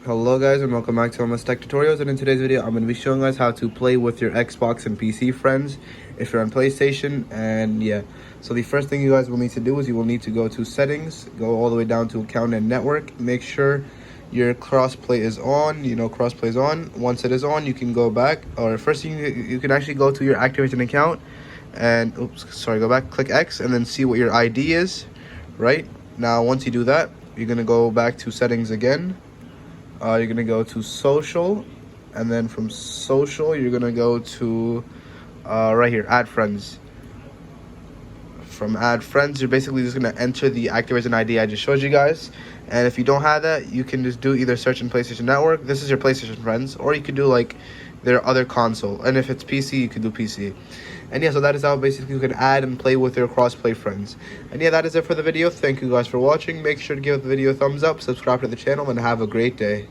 Hello guys and welcome back to Almost Tech Tutorials, and in today's video I'm going to be showing us how to play with your Xbox and PC friends if you're on PlayStation. And yeah, so the first thing you guys will need to do is you will need to go to settings, go all the way down to account and network, make sure your crossplay is on. Crossplay is on. Once it is on, you can go back, or first you can actually go to your Activision account and go back, click X, and then see what your ID is. Right now, once you do that, you're going to go back to settings again. You're going to go to social, and then from social, you're going to go to right here, add friends. From add friends, you're basically just going to enter the Activision ID I just showed you guys. And if you don't have that, you can just do either search in PlayStation Network. This is your PlayStation friends, or you could do like their other console. And if it's PC, you could do PC. And yeah, so that is how basically you can add and play with your cross-play friends. And yeah, that is it for the video. Thank you guys for watching. Make sure to give the video a thumbs up, subscribe to the channel, and have a great day.